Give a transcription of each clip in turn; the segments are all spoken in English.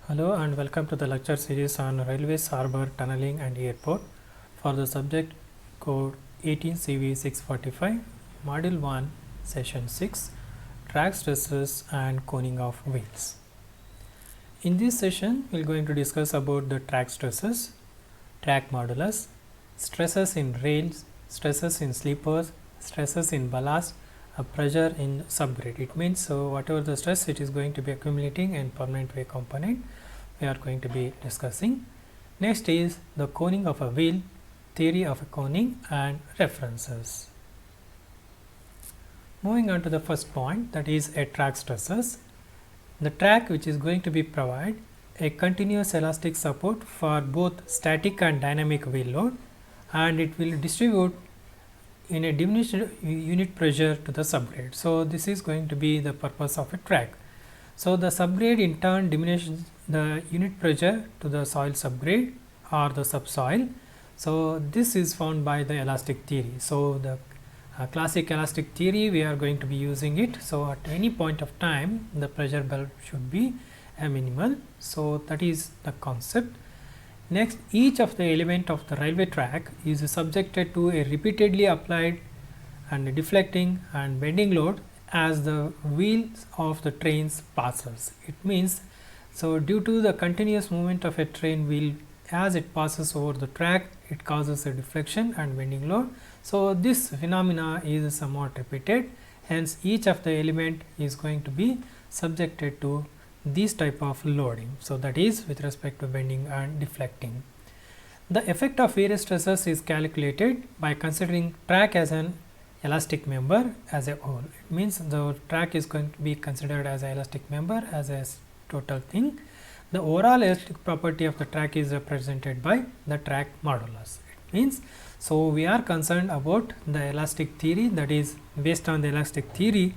Hello and welcome to the lecture series on railways, harbour, tunneling and airport for the subject code 18CV645, Module 1, Session 6, Track stresses and coning of wheels. In this session, we are going to discuss about the track stresses, track modulus, stresses in rails, stresses in sleepers, stresses in ballast, pressure in subgrade. It means whatever the stress it is going to be accumulating in permanent wave component we are going to be discussing. Next is the coning of a wheel, theory of a coning and references. Moving on to the first point, that is a track stresses. The track which is going to be provide a continuous elastic support for both static and dynamic wheel load, and it will distribute in a diminished unit pressure to the subgrade. So, this is going to be the purpose of a track. So, the subgrade in turn diminishes the unit pressure to the soil subgrade or the subsoil. So, this is found by the elastic theory. So, the classic elastic theory we are going to be using it. So, at any point of time the pressure belt should be a minimal. So, that is the concept. Next, each of the element of the railway track is subjected to a repeatedly applied and deflecting and bending load as the wheels of the trains passes. It means, so due to the continuous movement of a train wheel as it passes over the track, it causes a deflection and bending load. So, this phenomena is somewhat repeated, hence each of the element is going to be subjected to this type of loading. So, that is with respect to bending and deflecting. The effect of various stresses is calculated by considering track as an elastic member as a whole. It means the track is going to be considered as an elastic member as a total thing. The overall elastic property of the track is represented by the track modulus. It means, so we are concerned about the elastic theory, that is based on the elastic theory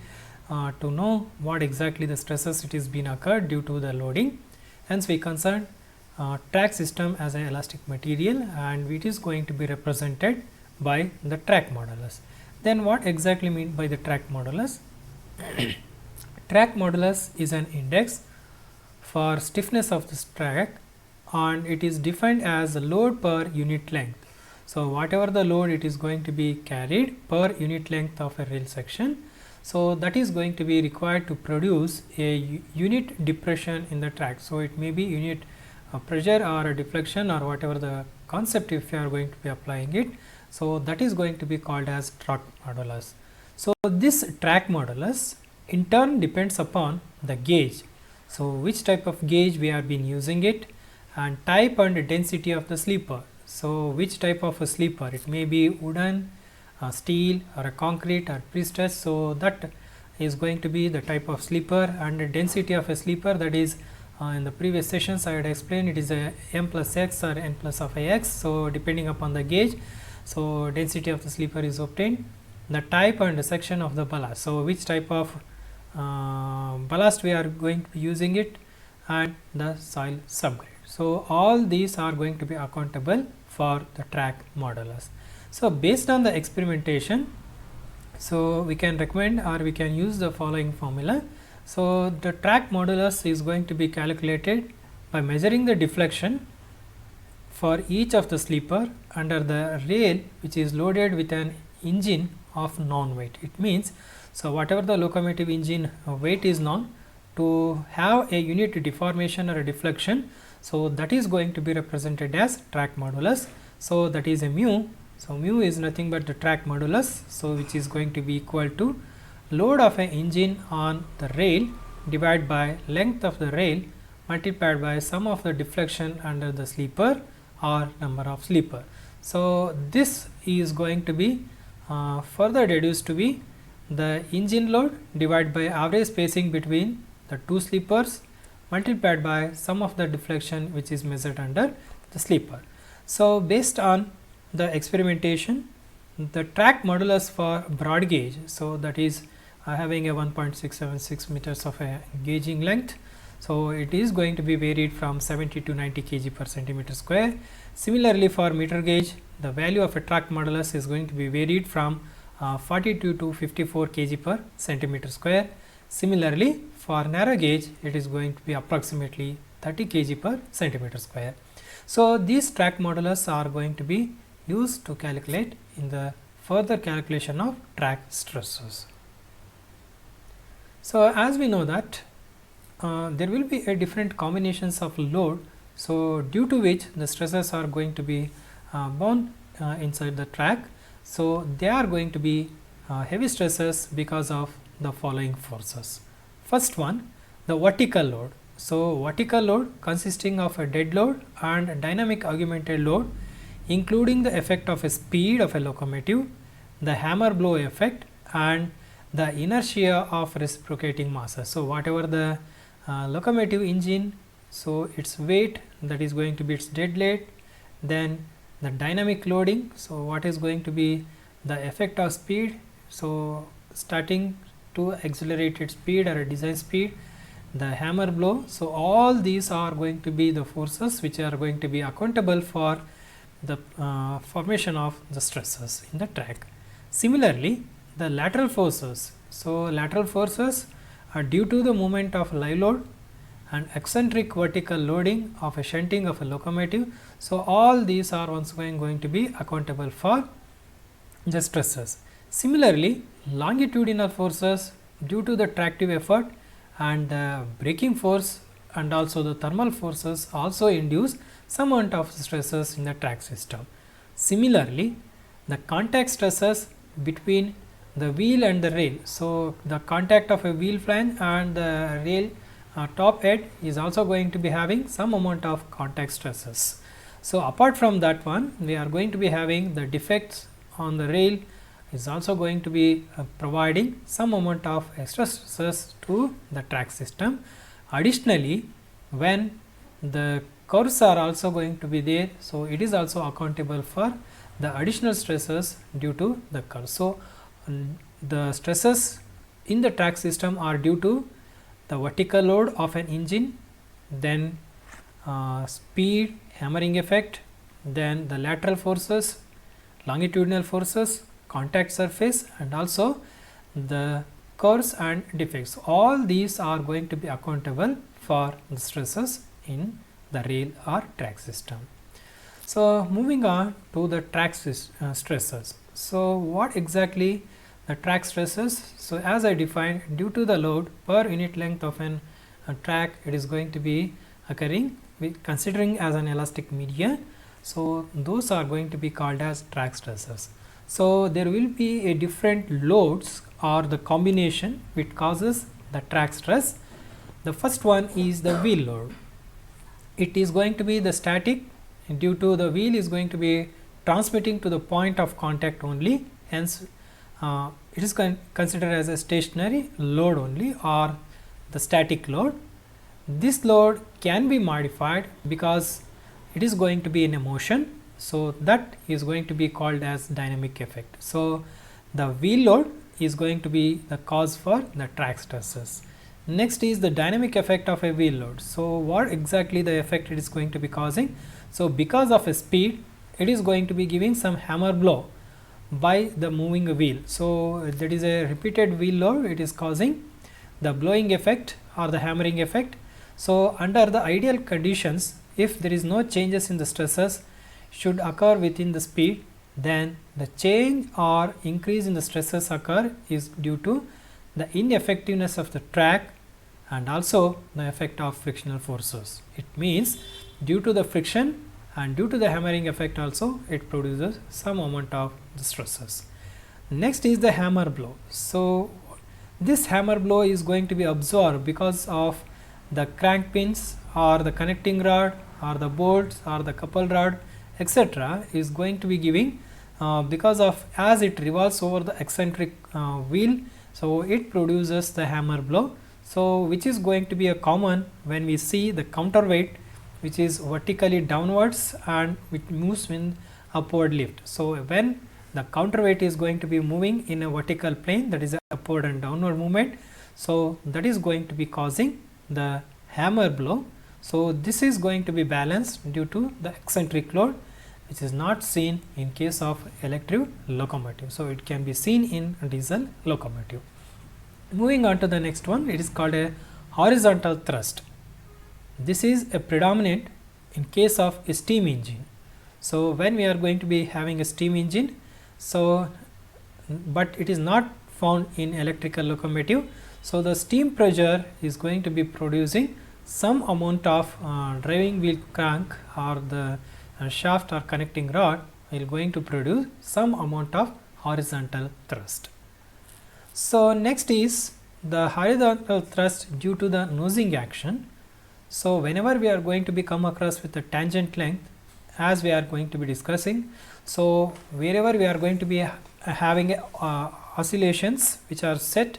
to know what exactly the stresses it is been occurred due to the loading. Hence, we concern track system as an elastic material, and it is going to be represented by the track modulus. Then what exactly mean by the track modulus? Track modulus is an index for stiffness of this track, and it is defined as load per unit length. So, whatever the load it is going to be carried per unit length of a rail section, so that is going to be required to produce a unit depression in the track. So, it may be unit pressure or a deflection or whatever the concept if you are going to be applying it. So, that is going to be called as track modulus. So, this track modulus in turn depends upon the gauge. So, which type of gauge we have been using it, and type and density of the sleeper. So, which type of a sleeper, it may be wooden, steel or a concrete or pre-stressed. So, that is going to be the type of sleeper, and the density of a sleeper, that is in the previous sessions I had explained it is a m plus x or n plus of a x. So, depending upon the gauge, so density of the sleeper is obtained. The type and the section of the ballast, so which type of ballast we are going to be using it, and the soil subgrade. So, all these are going to be accountable for the track modulus. So, based on the experimentation, so we can recommend or we can use the following formula. So, the track modulus is going to be calculated by measuring the deflection for each of the sleeper under the rail which is loaded with an engine of non-weight. It means, so whatever the locomotive engine weight is known, to have a unit deformation or a deflection, so that is going to be represented as track modulus. So, that is a mu. So, mu is nothing but the track modulus, so which is going to be equal to load of an engine on the rail divided by length of the rail multiplied by sum of the deflection under the sleeper or number of sleeper. So, this is going to be further deduced to be the engine load divided by average spacing between the two sleepers multiplied by sum of the deflection which is measured under the sleeper. So, based on the experimentation, the track modulus for broad gauge, so that is having a 1.676 meters of a gauging length. So, it is going to be varied from 70 to 90 kg per centimeter square. Similarly, for meter gauge, the value of a track modulus is going to be varied from 42 to 54 kg per centimeter square. Similarly, for narrow gauge, it is going to be approximately 30 kg per centimeter square. So these track modulus are going to be used to calculate in the further calculation of track stresses. So as we know that there will be a different combinations of load, so due to which the stresses are going to be bound inside the track. So they are going to be heavy stresses because of the following forces. First one, the vertical load. So vertical load consisting of a dead load and a dynamic augmented load, including the effect of a speed of a locomotive, the hammer blow effect and the inertia of reciprocating masses. So whatever the locomotive engine, so its weight, that is going to be its dead weight, then the dynamic loading, so what is going to be the effect of speed, so starting to accelerated speed or a design speed, the hammer blow. So all these are going to be the forces which are going to be accountable for the formation of the stresses in the track. Similarly, the lateral forces. So lateral forces are due to the movement of live load and eccentric vertical loading of a shunting of a locomotive. So all these are once again going to be accountable for the stresses. Similarly, longitudinal forces due to the tractive effort and the braking force and also the thermal forces also induce some amount of stresses in the track system. Similarly, the contact stresses between the wheel and the rail. So the contact of a wheel flange and the rail top head is also going to be having some amount of contact stresses. So apart from that one, we are going to be having the defects on the rail is also going to be providing some amount of extra stresses to the track system. Additionally, when the curves are also going to be there, so it is also accountable for the additional stresses due to the curve. So the stresses in the track system are due to the vertical load of an engine, then speed, hammering effect, then the lateral forces, longitudinal forces, contact surface and also the curves and defects. All these are going to be accountable for the stresses in the rail or track system. So moving on to the track stresses. So what exactly the track stresses? So as I defined, due to the load per unit length of a track, it is going to be occurring considering as an elastic media. So those are going to be called as track stresses. So there will be a different loads or the combination which causes the track stress. The first one is the wheel load. It is going to be the static, due to the wheel is going to be transmitting to the point of contact only, hence it is considered as a stationary load only or the static load. This load can be modified because it is going to be in a motion, so that is going to be called as dynamic effect. So the wheel load is going to be the cause for the track stresses. Next is the dynamic effect of a wheel load. So what exactly the effect it is going to be causing? So because of a speed, it is going to be giving some hammer blow by the moving wheel. So that is a repeated wheel load, it is causing the blowing effect or the hammering effect. So under the ideal conditions, if there is no changes in the stresses should occur within the speed, then the change or increase in the stresses occur is due to the ineffectiveness of the track and also the effect of frictional forces. It means due to the friction and due to the hammering effect also it produces some amount of the stresses. Next is the hammer blow. So this hammer blow is going to be absorbed because of the crank pins or the connecting rod or the bolts or the couple rod etc. is going to be giving because of as it revolves over the eccentric wheel, so it produces the hammer blow. So which is going to be a common when we see the counterweight which is vertically downwards and which moves in upward lift. So when the counterweight is going to be moving in a vertical plane, that is a upward and downward movement, so that is going to be causing the hammer blow. So this is going to be balanced due to the eccentric load, which is not seen in case of electric locomotive. So it can be seen in diesel locomotive. Moving on to the next one, it is called a horizontal thrust. This is a predominant in case of a steam engine. So, when we are going to be having a steam engine, so but it is not found in electrical locomotive. So, the steam pressure is going to be producing some amount of driving wheel crank or the shaft or connecting rod will going to produce some amount of horizontal thrust. So, next is the horizontal thrust due to the nosing action. So, whenever we are going to be come across with the tangent length, as we are going to be discussing, so wherever we are going to be having oscillations which are set,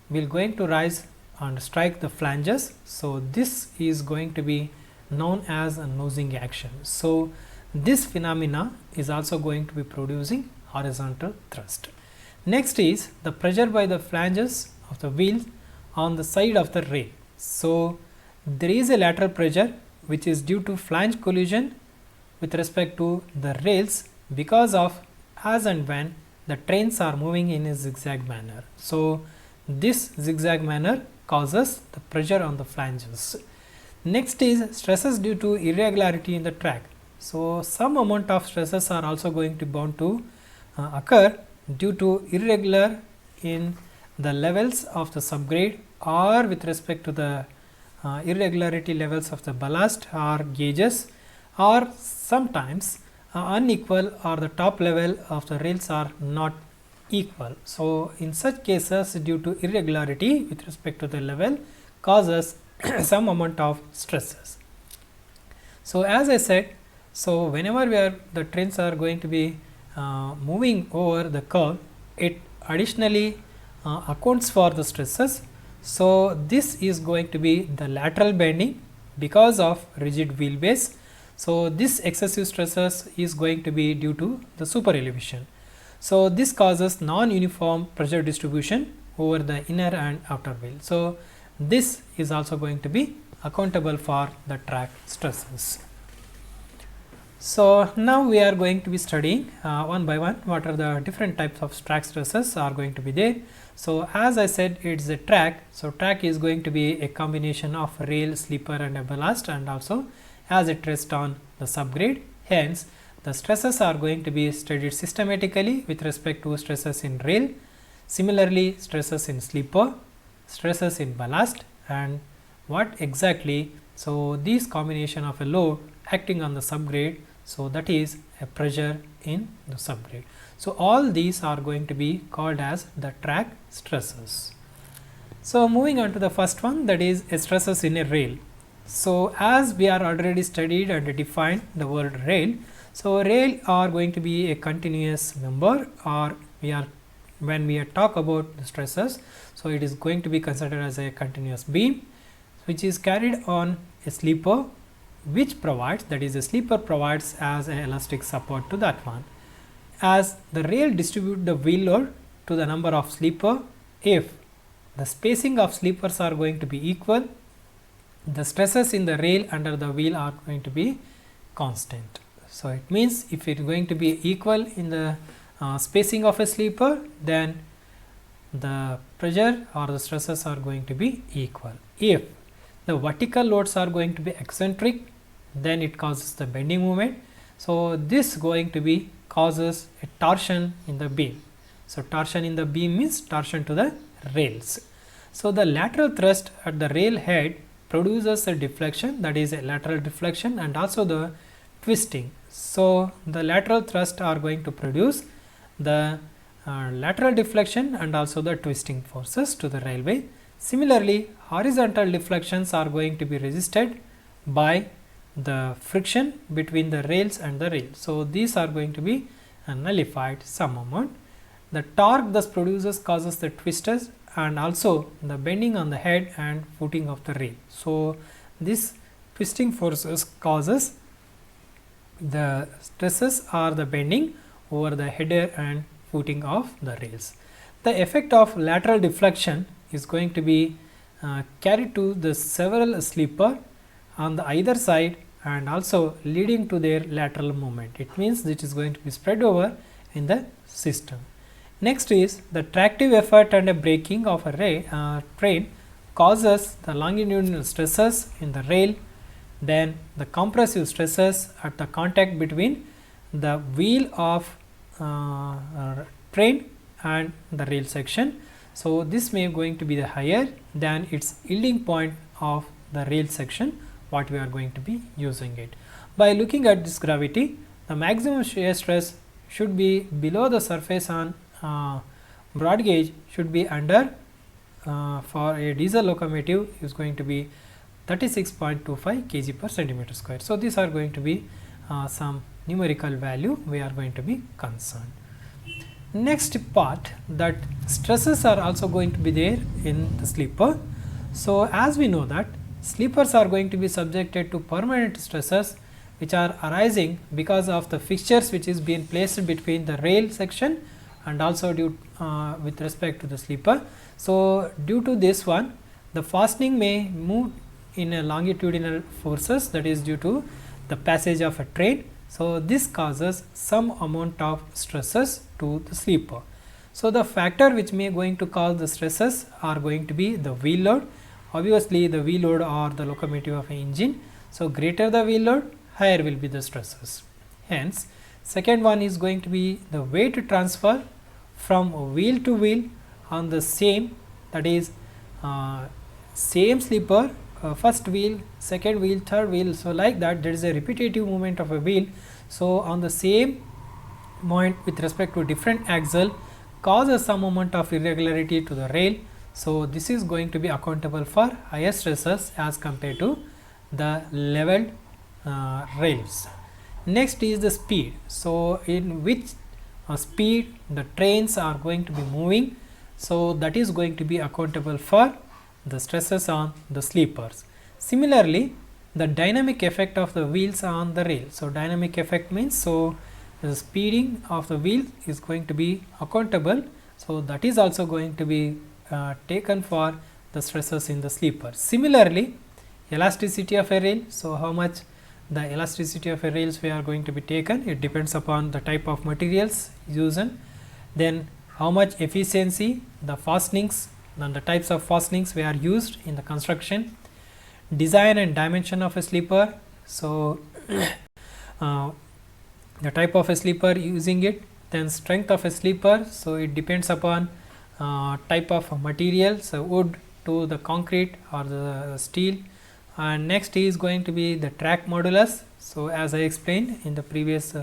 will going to rise and strike the flanges. So, this is going to be known as a nosing action. So, this phenomena is also going to be producing horizontal thrust. Next is the pressure by the flanges of the wheels on the side of the rail. So, there is a lateral pressure which is due to flange collision with respect to the rails because of as and when the trains are moving in a zigzag manner. So, this zigzag manner causes the pressure on the flanges. Next is stresses due to irregularity in the track. So, some amount of stresses are also going to bound to occur due to irregular in the levels of the subgrade or with respect to the irregularity levels of the ballast or gauges, or sometimes unequal or the top level of the rails are not equal. So, in such cases due to irregularity with respect to the level causes some amount of stresses. So, as I said, so whenever the trains are going to be moving over the curve, it additionally accounts for the stresses. So, this is going to be the lateral bending because of rigid wheelbase. So, this excessive stresses is going to be due to the super elevation. So, this causes non-uniform pressure distribution over the inner and outer wheel. So, this is also going to be accountable for the track stresses. So, now we are going to be studying one by one what are the different types of track stresses are going to be there. So, as I said, it is a track. So, track is going to be a combination of rail, sleeper and a ballast, and also as it rests on the subgrade. Hence, the stresses are going to be studied systematically with respect to stresses in rail, similarly stresses in sleeper, stresses in ballast, and what exactly. So, these combination of a load acting on the subgrade, so that is a pressure in the subgrade. So, all these are going to be called as the track stresses. So, moving on to the first one, that is a stresses in a rail. So, as we are already studied and defined the word rail. So, rail are going to be a continuous member, or when we talk about the stresses. So, it is going to be considered as a continuous beam which is carried on a sleeper, which provides, that is, a sleeper provides as an elastic support to that one. As the rail distribute the wheel load to the number of sleeper, if the spacing of sleepers are going to be equal, the stresses in the rail under the wheel are going to be constant. So, it means if it is going to be equal in the spacing of a sleeper, then the pressure or the stresses are going to be equal. If the vertical loads are going to be eccentric, then it causes the bending moment. So, this going to be causes a torsion in the beam. So, torsion in the beam means torsion to the rails. So, the lateral thrust at the rail head produces a deflection, that is a lateral deflection, and also the twisting. So, the lateral thrust are going to produce the lateral deflection and also the twisting forces to the railway. Similarly, horizontal deflections are going to be resisted by the friction between the rails and the rail. So, these are going to be nullified some amount. The torque thus produces causes the twisters and also the bending on the head and footing of the rail. So, this twisting forces causes the stresses or the bending over the header and footing of the rails. The effect of lateral deflection is going to be carried to the several sleeper on the either side and also leading to their lateral movement. It means it is going to be spread over in the system. Next is the tractive effort and a braking of a train causes the longitudinal stresses in the rail then the compressive stresses at the contact between the wheel of train and the rail section. So, this may going to be the higher than its yielding point of the rail section what we are going to be using it. By looking at this gravity, the maximum shear stress should be below the surface on broad gauge should be under for a diesel locomotive is going to be 36.25 kg per centimeter square. So, these are going to be some numerical value we are going to be concerned. Next part, that stresses are also going to be there in the sleeper. So, as we know that sleepers are going to be subjected to permanent stresses which are arising because of the fixtures which is being placed between the rail section and also due with respect to the sleeper. So, due to this one, the fastening may move in a longitudinal forces, that is due to the passage of a train. So, this causes some amount of stresses to the sleeper. So, the factor which may going to cause the stresses are going to be the wheel load. Obviously, the wheel load or the locomotive of an engine. So, greater the wheel load, higher will be the stresses. Hence, second one is going to be the weight transfer from wheel to wheel on the same, that is same sleeper, first wheel, second wheel, third wheel. So, like that there is a repetitive movement of a wheel. So, on the same point with respect to different axle causes some amount of irregularity to the rail. So, this is going to be accountable for higher stresses as compared to the leveled rails. Next is the speed. So, in which speed the trains are going to be moving. So, that is going to be accountable for the stresses on the sleepers. Similarly, the dynamic effect of the wheels on the rail. So, dynamic effect means, so the speeding of the wheel is going to be accountable. So, that is also going to be taken for the stresses in the sleeper. Similarly, elasticity of a rail. So, how much the elasticity of a rails we are going to be taken, it depends upon the type of materials used. Then how much efficiency the fastenings and the types of fastenings we are used in the construction, design and dimension of a sleeper. So, the type of a sleeper using it, then strength of a sleeper. So, it depends upon type of material, so wood to the concrete or the steel. And next is going to be the track modulus. So, as I explained in the previous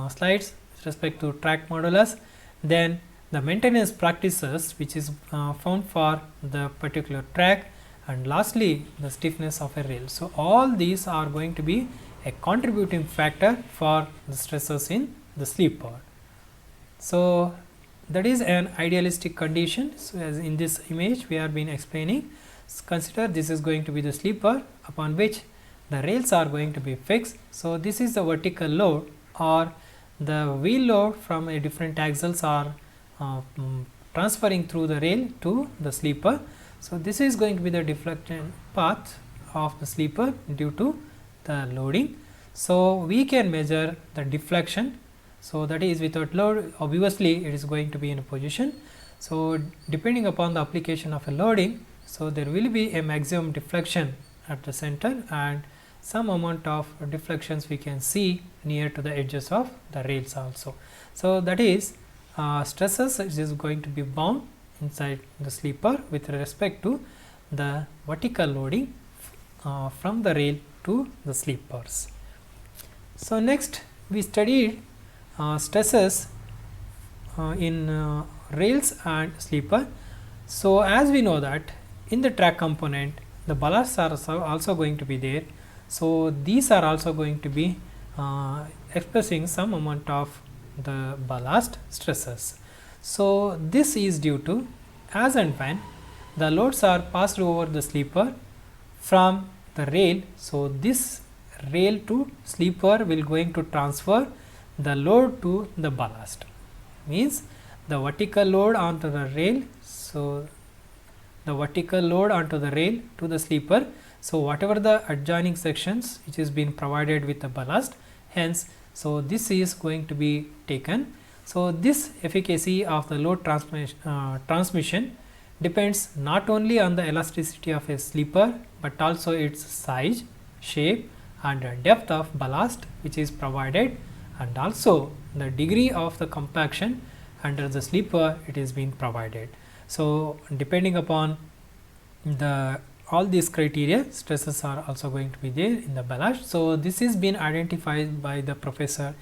slides with respect to track modulus, then the maintenance practices which is found for the particular track, and lastly the stiffness of a rail. So, all these are going to be a contributing factor for the stresses in the sleeper. So, that is an idealistic condition. So, as in this image we have been explaining, consider this is going to be the sleeper upon which the rails are going to be fixed. So, this is the vertical load or the wheel load from a different axles are transferring through the rail to the sleeper. So, this is going to be the deflection path of the sleeper due to the loading. So, we can measure the deflection. So, that is without load, obviously it is going to be in a position. So, depending upon the application of a loading, so there will be a maximum deflection at the center and some amount of deflections we can see near to the edges of the rails also. So, that is stresses is going to be bound inside the sleeper with respect to the vertical loading from the rail to the sleepers. So, next we studied stresses in rails and sleeper. So, as we know that in the track component the ballasts are also going to be there. So, these are also going to be expressing some amount of the ballast stresses. So, this is due to as and when the loads are passed over the sleeper from the rail. So, this rail to sleeper will going to transfer the load to the ballast, means the vertical load onto the rail. So, the vertical load onto the rail to the sleeper. So, whatever the adjoining sections which is being provided with the ballast, hence, so this is going to be taken. So, this efficacy of the load transmission depends not only on the elasticity of a sleeper, but also its size, shape and depth of ballast which is provided, and also the degree of the compaction under the sleeper it is being provided. So, depending upon the all these criteria, stresses are also going to be there in the ballast. So, this is been identified by the Professor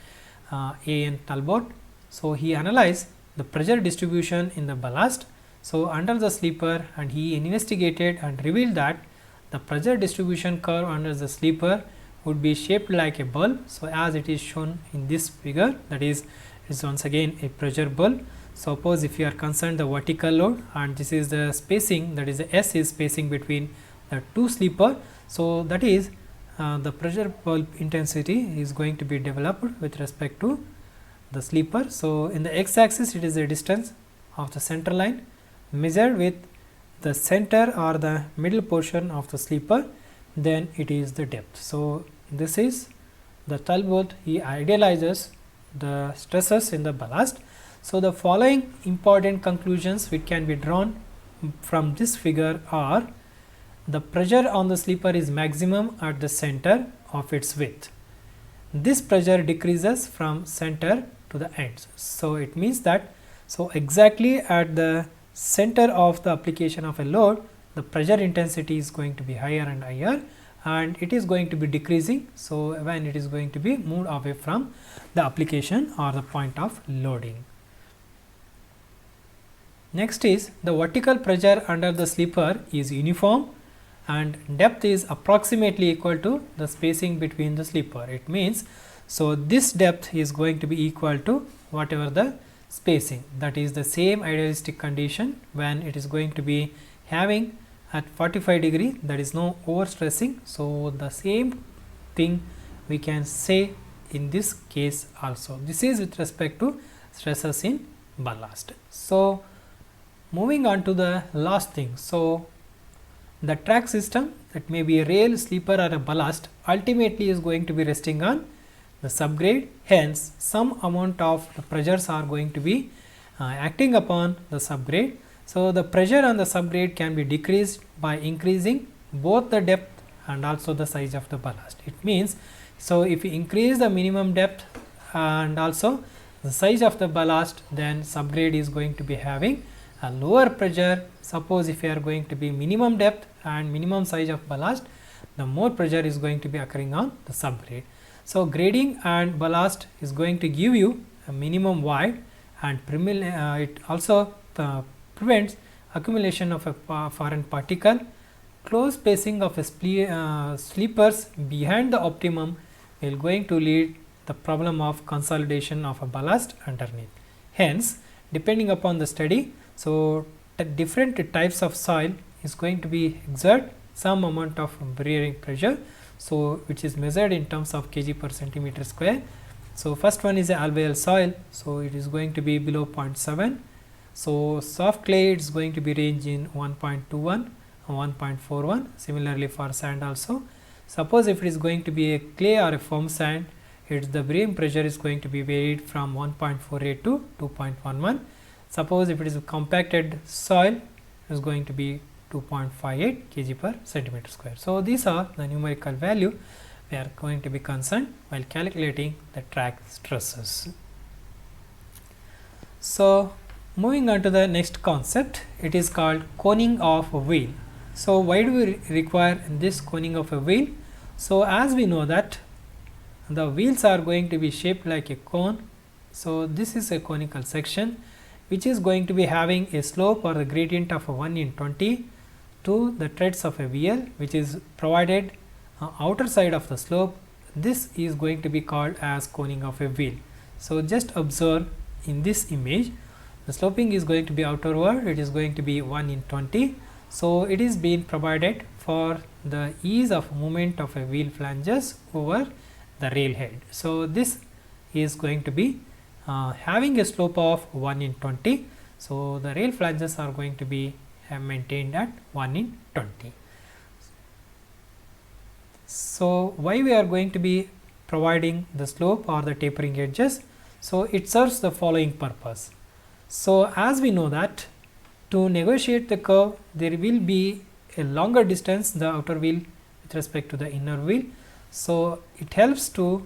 A.N. Talbot. So, he analyzed the pressure distribution in the ballast, so under the sleeper, and he investigated and revealed that the pressure distribution curve under the sleeper would be shaped like a bulb. So, as it is shown in this figure, that is once again a pressure bulb. Suppose if you are concerned the vertical load, and this is the spacing, that is the S is spacing between the two sleeper. So, that is the pressure bulb intensity is going to be developed with respect to the sleeper. So, in the x axis it is the distance of the center line measured with the center or the middle portion of the sleeper, then it is the depth. So, this is the Talbot, he idealizes the stresses in the ballast. So, the following important conclusions which can be drawn from this figure are: the pressure on the sleeper is maximum at the center of its width. This pressure decreases from center to the ends. So, it means that exactly at the center of the application of a load, the pressure intensity is going to be higher and higher, and it is going to be decreasing. So, when it is going to be moved away from the application or the point of loading. Next is the vertical pressure under the sleeper is uniform and depth is approximately equal to the spacing between the sleeper. It means, so this depth is going to be equal to whatever the spacing, that is the same idealistic condition when it is going to be having at 45 degree, that is no overstressing. So, the same thing we can say in this case also. This is with respect to stresses in ballast. So, moving on to the last thing. So, the track system, that may be a rail, sleeper or a ballast, ultimately is going to be resting on the subgrade. Hence, some amount of the pressures are going to be acting upon the subgrade. So, the pressure on the subgrade can be decreased by increasing both the depth and also the size of the ballast. It means, so if you increase the minimum depth and also the size of the ballast, then subgrade is going to be having a lower pressure. Suppose if you are going to be minimum depth and minimum size of ballast, the more pressure is going to be occurring on the subgrade. So, grading and ballast is going to give you a minimum void, and it also prevents accumulation of a foreign particle. Close spacing of a sleepers behind the optimum will going to lead the problem of consolidation of a ballast underneath. Hence, depending upon the study, so different types of soil is going to be exert some amount of bearing pressure, so which is measured in terms of kg per centimeter square. So, first one is a alluvial soil, so it is going to be below 0.7. So, soft clay it is going to be range in 1.21 and 1.41. Similarly, for sand also. Suppose if it is going to be a clay or a firm sand, the bearing pressure is going to be varied from 1.48 to 2.11. Suppose if it is a compacted soil, it is going to be 2.58 kg per centimeter square. So, these are the numerical value we are going to be concerned while calculating the track stresses. So, moving on to the next concept, it is called coning of a wheel. So, why do we require this coning of a wheel? So, as we know that the wheels are going to be shaped like a cone. So, this is a conical section which is going to be having a slope or a gradient of 1 in 20 to the treads of a wheel, which is provided outer side of the slope. This is going to be called as coning of a wheel. So, just observe in this image, the sloping is going to be outerward, it is going to be 1 in 20. So, it is being provided for the ease of movement of a wheel flanges over the rail head. So, this is going to be having a slope of 1 in 20. So, the rail flanges are going to be maintained at 1 in 20. So, why we are going to be providing the slope or the tapering edges? So, it serves the following purpose. So, as we know that to negotiate the curve, there will be a longer distance the outer wheel with with respect to the inner wheel. So it helps to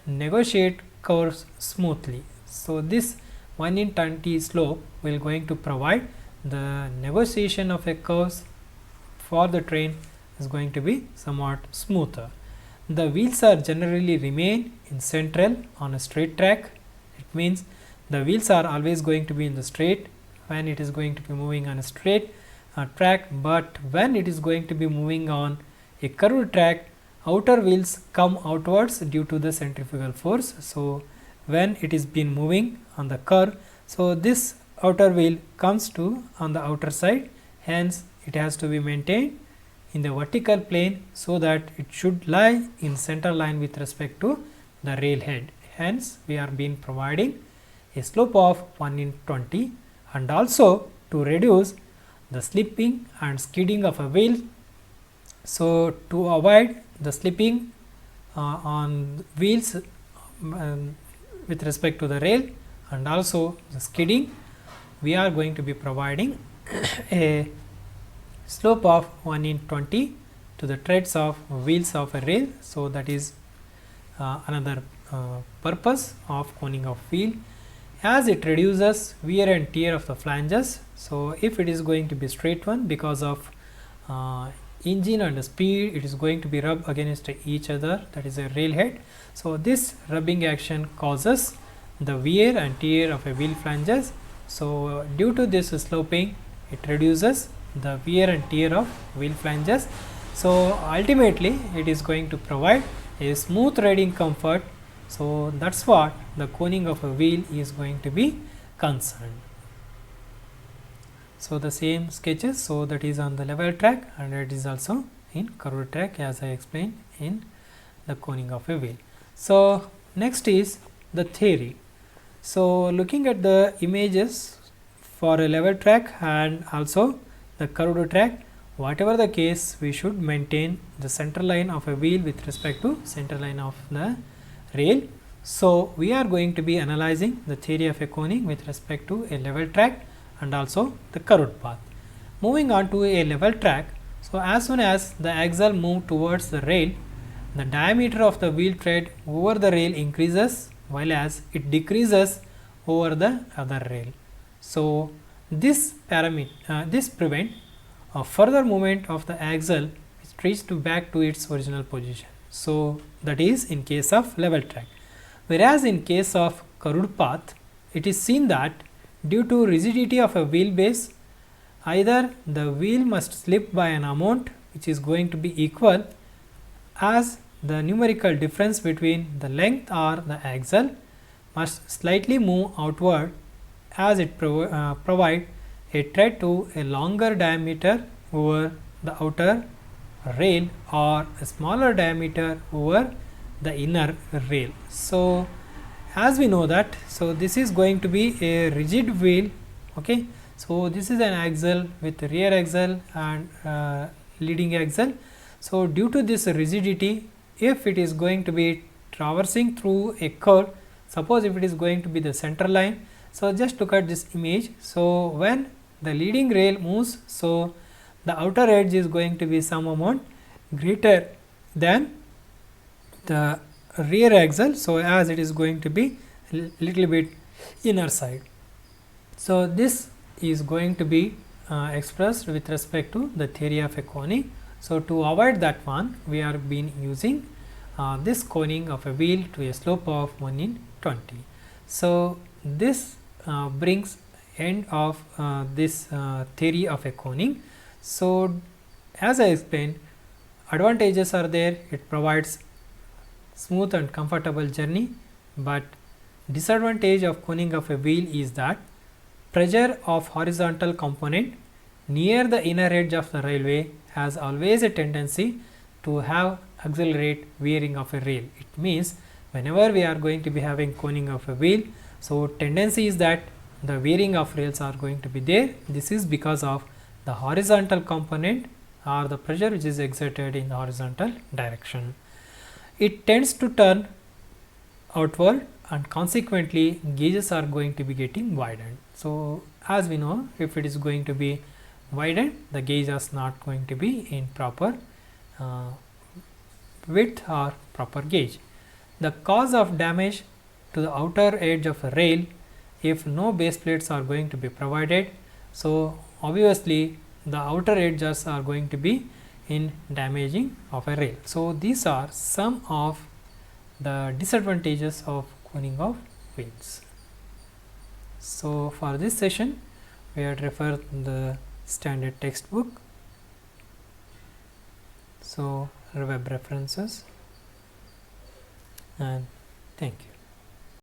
negotiate curves smoothly. So this 1 in 20 slope will going to provide the negotiation of a curves for the train is going to be somewhat smoother. The wheels are generally remain in central on a straight track. It means the wheels are always going to be in the straight when it is going to be moving on a straight track, but when it is going to be moving on a curved track, outer wheels come outwards due to the centrifugal force. So when it is been moving on the curve, so this outer wheel comes to on the outer side, hence it has to be maintained in the vertical plane so that it should lie in center line with respect to the rail head. Hence we are been providing a slope of 1 in 20, and also to reduce the slipping and skidding of a wheel. So to avoid the slipping on wheels with respect to the rail and also the skidding, we are going to be providing a slope of 1 in 20 to the treads of wheels of a rail. So that is another purpose of coning of wheel, as it reduces wear and tear of the flanges. So if it is going to be straight one, because of engine and the speed, it is going to be rubbed against each other, that is a rail head. So this rubbing action causes the wear and tear of a wheel flanges. So due to this sloping, it reduces the wear and tear of wheel flanges. So ultimately it is going to provide a smooth riding comfort. So that's what the coning of a wheel is going to be concerned. So the same sketches, so that is on the level track and it is also in curved track, as I explained in the coning of a wheel. So next is the theory. So looking at the images for a level track and also the curved track, whatever the case, we should maintain the center line of a wheel with respect to center line of the rail. So we are going to be analyzing the theory of a coning with respect to a level track and also the curved path. Moving on to a level track, so as soon as the axle move towards the rail, the diameter of the wheel tread over the rail increases, while as it decreases over the other rail. So this parameter this prevent a further movement of the axle which reaches to back to its original position. So that is in case of level track. Whereas in case of curved path, it is seen that due to rigidity of a wheelbase, either the wheel must slip by an amount which is going to be equal as the numerical difference between the length or the axle must slightly move outward, as it provide a tread to a longer diameter over the outer rail or a smaller diameter over the inner rail. So as we know that, so this is going to be a rigid wheel. Okay, so this is an axle with rear axle and leading axle. So due to this rigidity, if it is going to be traversing through a curve, suppose if it is going to be the center line, so just look at this image. So when the leading rail moves, so the outer edge is going to be some amount greater than the rear axle. So as it is going to be little bit inner side. So this is going to be expressed with respect to the theory of a coning. So to avoid that one, we are been using this coning of a wheel to a slope of 1 in 20. So this brings end of this theory of a coning. So as I explained, advantages are there, it provides smooth and comfortable journey, but disadvantage of coning of a wheel is that pressure of horizontal component near the inner edge of the railway has always a tendency to have accelerate wearing of a rail. It means whenever we are going to be having coning of a wheel, so tendency is that the wearing of rails are going to be there. This is because of the horizontal component or the pressure which is exerted in the horizontal direction. It tends to turn outward and consequently gauges are going to be getting widened. So as we know, if it is going to be widened, the gauge is not going to be in proper width or proper gauge. The cause of damage to the outer edge of a rail if no base plates are going to be provided. So, obviously the outer edges are going to be in damaging of a rail. So, these are some of the disadvantages of coning of wheels. So, for this session we had referred the standard textbook. So, web references, and thank you.